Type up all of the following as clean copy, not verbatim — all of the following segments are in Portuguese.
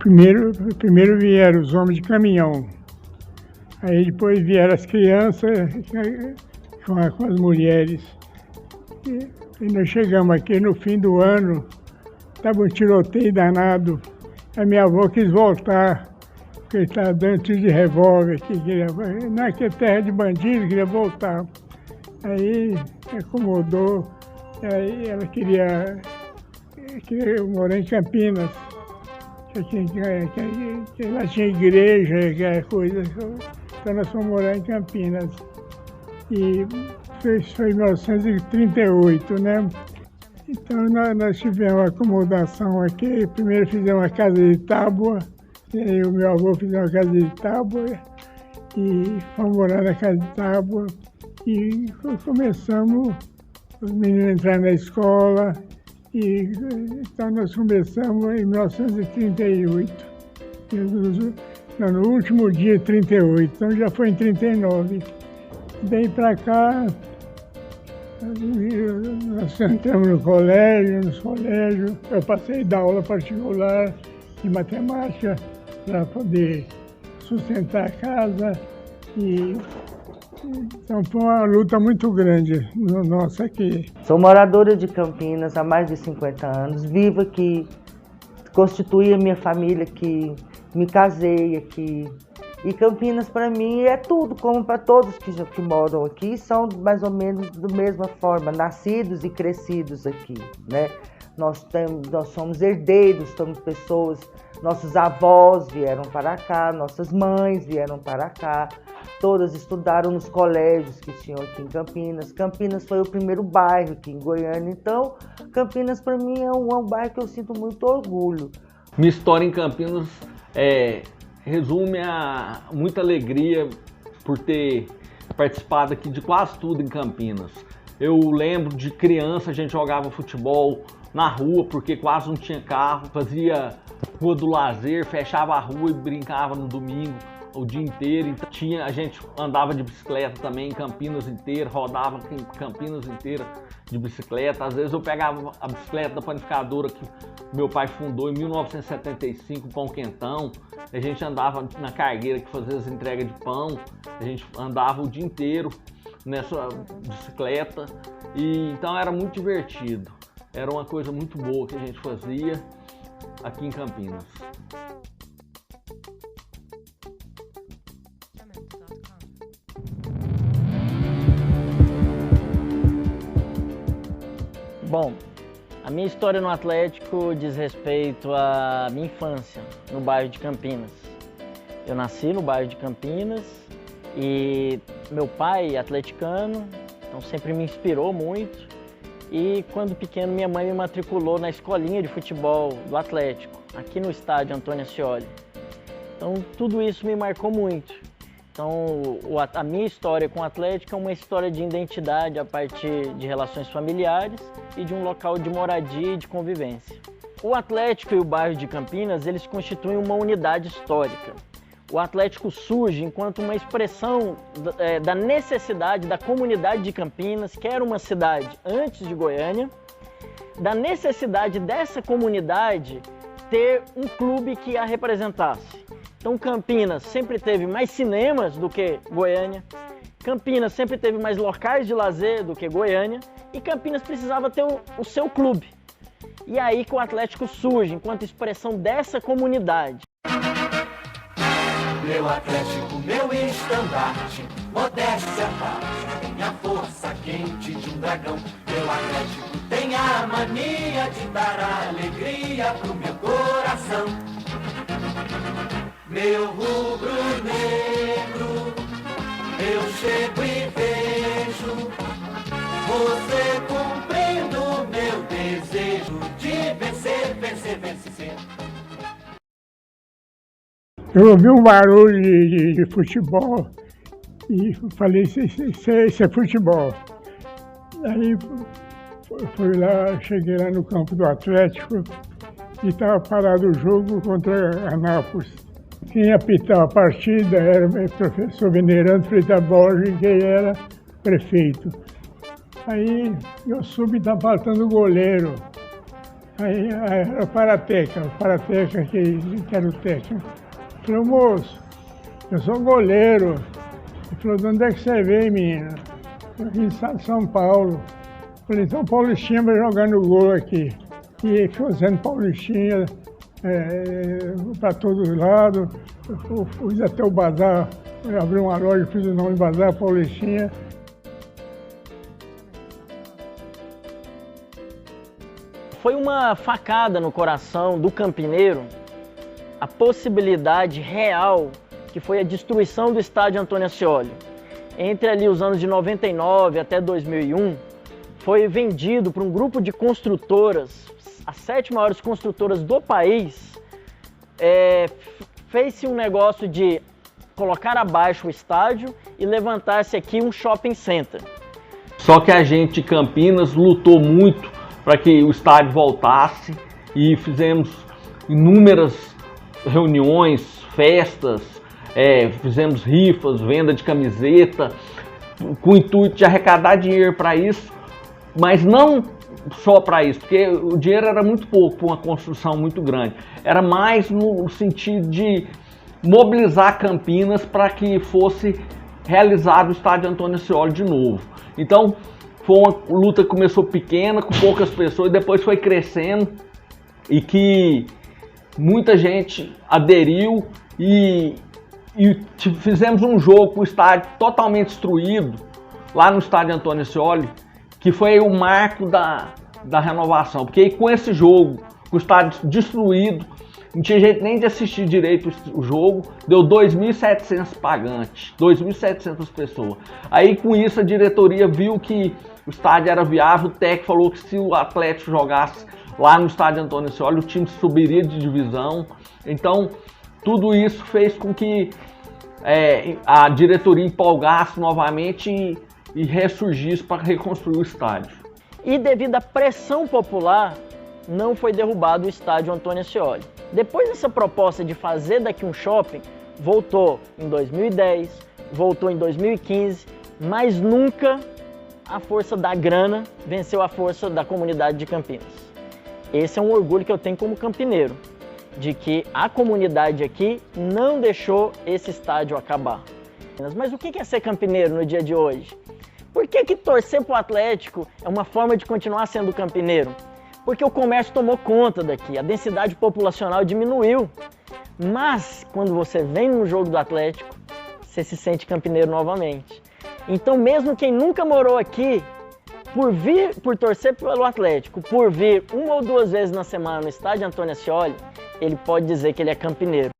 Primeiro vieram os homens de caminhão, aí depois vieram as crianças com as mulheres. E nós chegamos aqui no fim do ano, estava um tiroteio danado. A minha avó quis voltar, porque estava dando tiro de revólver, não é que é terra de bandido, queria voltar. Aí acomodou, aí ela queria morar em Campinas. Que lá tinha igreja, aquela coisa, então nós fomos morar em Campinas. E foi em 1938, né? Então nós tivemos acomodação aqui, primeiro fizemos uma casa de tábua, e o meu avô fez uma casa de tábua, e fomos morar na casa de tábua, e começamos, os meninos entraram na escola, e então nós começamos em 1938, no último dia 38, então já foi em 39. Daí para cá, nós entramos nos colégios, eu passei a dar aula particular de matemática para poder sustentar a casa. Então foi uma luta muito grande nossa aqui. Sou moradora de Campinas há mais de 50 anos, vivo aqui, constituí a minha família aqui, me casei aqui. E Campinas para mim é tudo, como para todos que moram aqui, são mais ou menos da mesma forma, nascidos e crescidos aqui, né? Nós somos herdeiros, somos pessoas, nossos avós vieram para cá, nossas mães vieram para cá, todas estudaram nos colégios que tinham aqui em Campinas. Campinas foi o primeiro bairro aqui em Goiânia, então Campinas para mim é um bairro que eu sinto muito orgulho. Minha história em Campinas resume a muita alegria por ter participado aqui de quase tudo em Campinas. Eu lembro de criança, a gente jogava futebol na rua, porque quase não tinha carro, fazia rua do lazer, fechava a rua e brincava no domingo o dia inteiro. Então, a gente andava de bicicleta também em Campinas inteira, rodava em Campinas inteira de bicicleta. Às vezes eu pegava a bicicleta da panificadora que meu pai fundou em 1975, Pão Quentão. A gente andava na cargueira que fazia as entregas de pão. A gente andava o dia inteiro nessa bicicleta. E então era muito divertido. Era uma coisa muito boa que a gente fazia aqui em Campinas. Bom, a minha história no Atlético diz respeito à minha infância no bairro de Campinas. Eu nasci no bairro de Campinas e meu pai, atleticano, então sempre me inspirou muito. E quando pequeno, minha mãe me matriculou na escolinha de futebol do Atlético, aqui no estádio Antônio Ascioli. Então tudo isso me marcou muito. Então a minha história com o Atlético é uma história de identidade a partir de relações familiares e de um local de moradia e de convivência. O Atlético e o bairro de Campinas, eles constituem uma unidade histórica. O Atlético surge enquanto uma expressão da necessidade da comunidade de Campinas, que era uma cidade antes de Goiânia, da necessidade dessa comunidade ter um clube que a representasse. Então Campinas sempre teve mais cinemas do que Goiânia, Campinas sempre teve mais locais de lazer do que Goiânia, e Campinas precisava ter o seu clube. E aí que o Atlético surge enquanto expressão dessa comunidade. Meu Atlético, meu estandarte, modéstia à parte, minha força quente de um dragão. Meu Atlético tem a mania de dar alegria pro meu coração. Meu rubro-negro, eu chego e vejo você cumprindo meu desejo de vencer, vencer, vencer. Eu ouvi um barulho de futebol e falei, isso é futebol. Aí fui lá, cheguei lá no campo do Atlético e estava parado o jogo contra Anápolis. Quem apitava a partida era o professor Venerando Freitas Borges, que era prefeito. Aí eu soube que estava faltando goleiro. Aí era o Parateca que era o técnico. Eu falei, moço, eu sou goleiro. Ele falou, de onde é que você veio, menina? Eu vim de São Paulo. Eu falei, então Paulistinha vai jogando gol aqui. E fazendo Paulistinha para todos os lados. Eu fui até o bazar, eu abri uma loja, fiz o nome Bazar Paulistinha. Foi uma facada no coração do campineiro a possibilidade real que foi a destruição do estádio Antônio Ascioli. Entre ali os anos de 99 até 2001, foi vendido para um grupo de construtoras, as 7 maiores construtoras do país, fez-se um negócio de colocar abaixo o estádio e levantar-se aqui um shopping center. Só que a gente de Campinas lutou muito para que o estádio voltasse e fizemos inúmeras reuniões, festas, fizemos rifas, venda de camiseta, com o intuito de arrecadar dinheiro para isso, mas não só para isso, porque o dinheiro era muito pouco para uma construção muito grande, era mais no sentido de mobilizar Campinas para que fosse realizado o estádio Antônio Ascioli de novo. Então, foi uma luta que começou pequena, com poucas pessoas, e depois foi crescendo e que muita gente aderiu e fizemos um jogo com o estádio totalmente destruído, lá no estádio Antônio Ascioli, que foi o marco da renovação, porque aí, com esse jogo, com o estádio destruído, não tinha jeito nem de assistir direito o jogo, deu 2.700 pagantes, 2.700 pessoas. Aí com isso a diretoria viu que o estádio era viável, o técnico falou que se o Atlético jogasse lá no estádio Antônio Ascioli, o time subiria de divisão. Então tudo isso fez com que a diretoria empolgasse novamente e ressurgisse para reconstruir o estádio. E devido à pressão popular, não foi derrubado o estádio Antônio Ascioli. Depois dessa proposta de fazer daqui um shopping, voltou em 2010, voltou em 2015, mas nunca a força da grana venceu a força da comunidade de Campinas. Esse é um orgulho que eu tenho como campineiro, de que a comunidade aqui não deixou esse estádio acabar. Mas o que é ser campineiro no dia de hoje? Por que torcer para o Atlético é uma forma de continuar sendo campineiro? Porque o comércio tomou conta daqui, a densidade populacional diminuiu. Mas, quando você vem no jogo do Atlético, você se sente campineiro novamente. Então, mesmo quem nunca morou aqui, por torcer pelo Atlético, por vir 1 ou 2 vezes na semana no estádio Antônio Ascioli, ele pode dizer que ele é campineiro.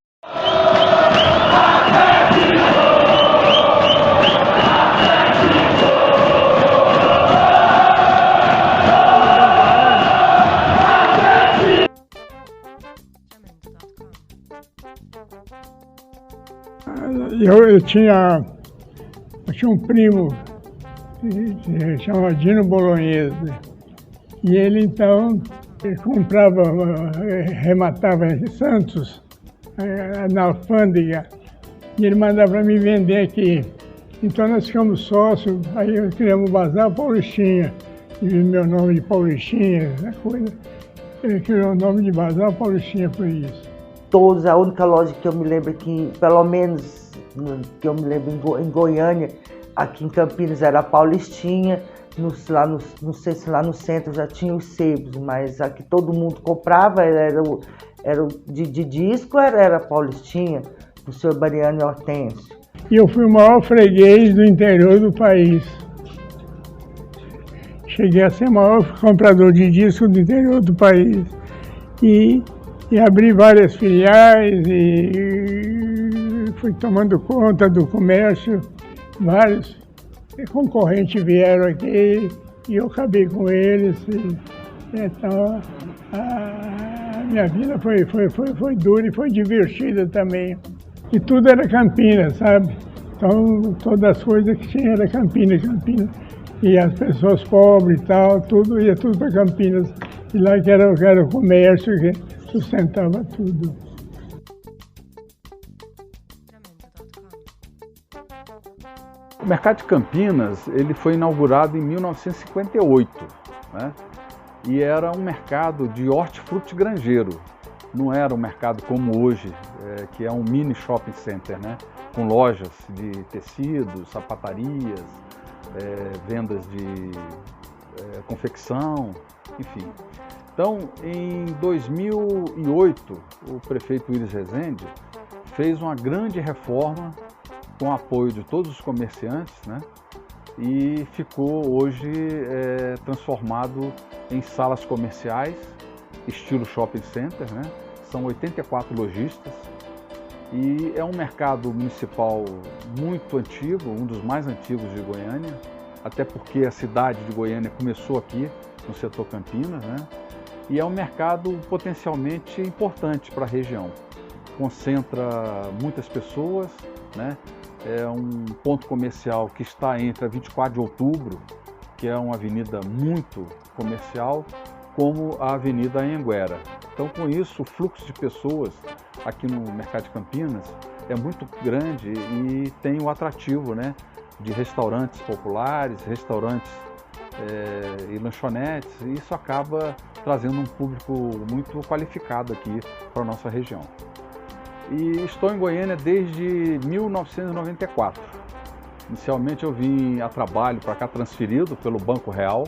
Eu tinha um primo que chama Dino Bolognese, e ele então comprava, rematava em Santos, na alfândega, e ele mandava para mim vender aqui. Então nós ficamos sócios, aí criamos o Bazar Paulistinha, e meu nome de Paulistinha, essa coisa. Ele criou o nome de Bazar Paulistinha por isso. Todos, a única loja que eu me lembro que, pelo menos, que eu me lembro em Goiânia, aqui em Campinas era a Paulistinha, não sei se lá no centro já tinha os sebos, mas aqui todo mundo comprava, era de disco, era a Paulistinha, do seu Mariano e Hortêncio. E eu fui o maior freguês do interior do país. Cheguei a ser o maior comprador de disco do interior do país. E abri várias filiais e fui tomando conta do comércio. Vários concorrentes vieram aqui e eu acabei com eles. Então, a minha vida foi dura e foi divertida também. E tudo era Campinas, sabe? Então, todas as coisas que tinha era Campinas. E as pessoas pobres e tal, ia tudo para Campinas. E lá que era o comércio que sustentava tudo. O Mercado de Campinas ele foi inaugurado em 1958, né? e era um mercado de hortifruti granjeiro. Não era um mercado como hoje, que é um mini shopping center, né? Com lojas de tecidos, sapatarias, vendas de confecção, enfim. Então, em 2008, o prefeito Willis Rezende fez uma grande reforma com o apoio de todos os comerciantes, né? E ficou hoje transformado em salas comerciais, estilo shopping center, né? São 84 lojistas e é um mercado municipal muito antigo, um dos mais antigos de Goiânia, até porque a cidade de Goiânia começou aqui no setor Campinas, né? E é um mercado potencialmente importante para a região. Concentra muitas pessoas, né? É um ponto comercial que está entre a 24 de outubro, que é uma avenida muito comercial, como a Avenida Anhanguera. Então, com isso, o fluxo de pessoas aqui no mercado de Campinas é muito grande e tem o atrativo, né, de restaurantes populares, restaurantes e lanchonetes, e isso acaba trazendo um público muito qualificado aqui para a nossa região. E estou em Goiânia desde 1994. Inicialmente eu vim a trabalho para cá transferido pelo Banco Real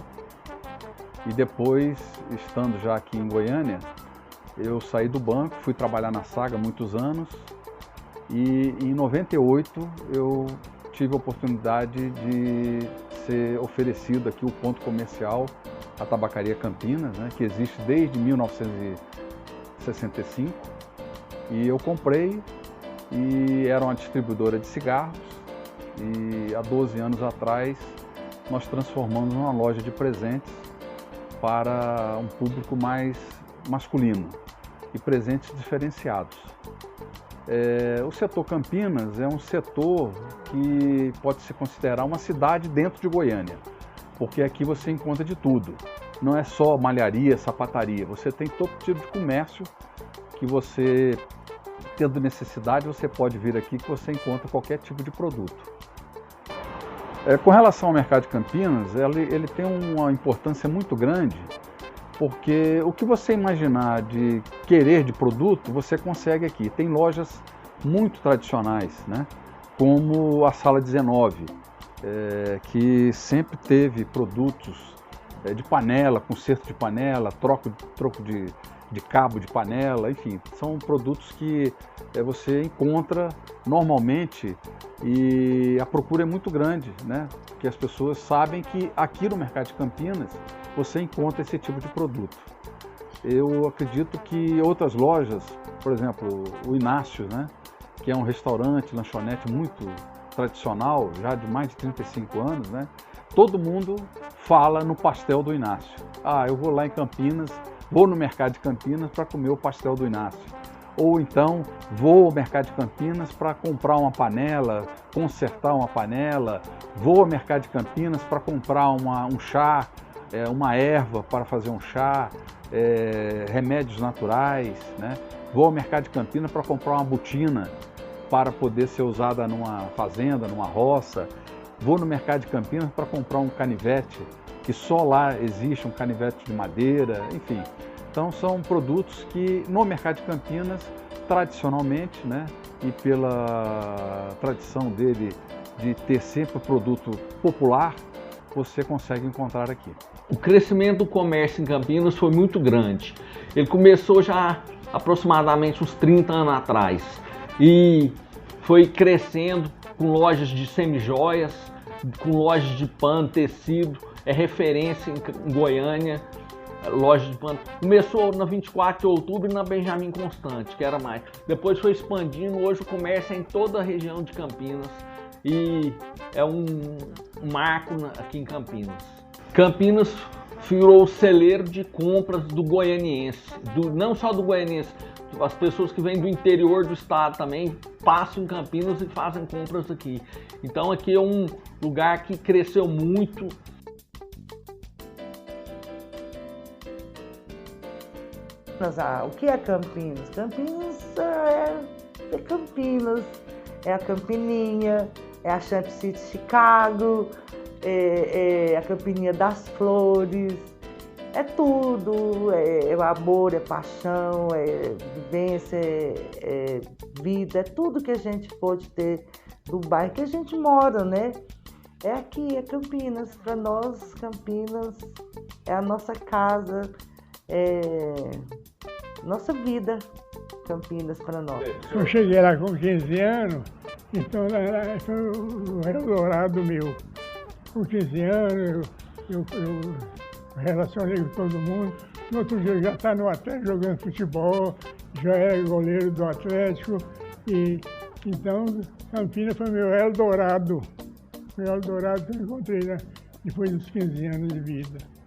e depois, estando já aqui em Goiânia, eu saí do banco, fui trabalhar na Saga há muitos anos e em 98 eu tive a oportunidade de ser oferecido aqui o ponto comercial, a Tabacaria Campinas, né, que existe desde 1965. E eu comprei e era uma distribuidora de cigarros e há 12 anos atrás nós transformamos numa loja de presentes para um público mais masculino e presentes diferenciados. O setor Campinas é um setor que pode se considerar uma cidade dentro de Goiânia, porque aqui você encontra de tudo. Não é só malharia, sapataria, você tem todo tipo de comércio que você, tendo necessidade, você pode vir aqui que você encontra qualquer tipo de produto. Com relação ao mercado de Campinas, ele tem uma importância muito grande, porque o que você imaginar de querer de produto, você consegue aqui. Tem lojas muito tradicionais, né? Como a Sala 19, que sempre teve produtos de panela, conserto de panela, troco de cabo de panela, enfim, são produtos que você encontra normalmente e a procura é muito grande, né? Porque as pessoas sabem que aqui no mercado de Campinas você encontra esse tipo de produto. Eu acredito que outras lojas, por exemplo, o Inácio, né? Que é um restaurante, lanchonete muito tradicional, já de mais de 35 anos, né? Todo mundo fala no pastel do Inácio. Ah, eu vou lá em Campinas, vou no mercado de Campinas para comer o pastel do Inácio. Ou então, vou ao mercado de Campinas para comprar uma panela, consertar uma panela. Vou ao mercado de Campinas para comprar um chá, uma erva para fazer um chá, remédios naturais, né? Vou ao mercado de Campinas para comprar uma botina para poder ser usada numa fazenda, numa roça. Vou no mercado de Campinas para comprar um canivete, que só lá existe um canivete de madeira, enfim. Então são produtos que no mercado de Campinas, tradicionalmente, né, e pela tradição dele de ter sempre o produto popular, você consegue encontrar aqui. O crescimento do comércio em Campinas foi muito grande. Ele começou já aproximadamente uns 30 anos atrás e foi crescendo com lojas de semijoias, com lojas de pano, tecido, é referência em Goiânia, loja de pano. Começou na 24 de outubro e na Benjamin Constante, que era mais. Depois foi expandindo, hoje o comércio é em toda a região de Campinas e é um marco aqui em Campinas. Campinas virou o celeiro de compras do goianiense, não só do goianiense, as pessoas que vêm do interior do estado também passam em Campinas e fazem compras aqui. Então aqui é um lugar que cresceu muito. O que é Campinas? Campinas é Campinas, é a Campininha, é a Champ City Chicago, é a Campininha das Flores, É tudo, é amor, é paixão, é vivência, é vida, é tudo que a gente pode ter do bairro que a gente mora, né? É aqui, é Campinas. Para nós, Campinas é a nossa casa, é nossa vida, Campinas para nós. Eu cheguei lá com 15 anos, então foi o Eldorado meu. Com 15 anos, eu relacionei com todo mundo. No outro dia eu já estava no Atlético jogando futebol, já era goleiro do Atlético. E então Campinas foi meu Eldorado. Foi o Eldorado que eu encontrei, né, depois dos 15 anos de vida.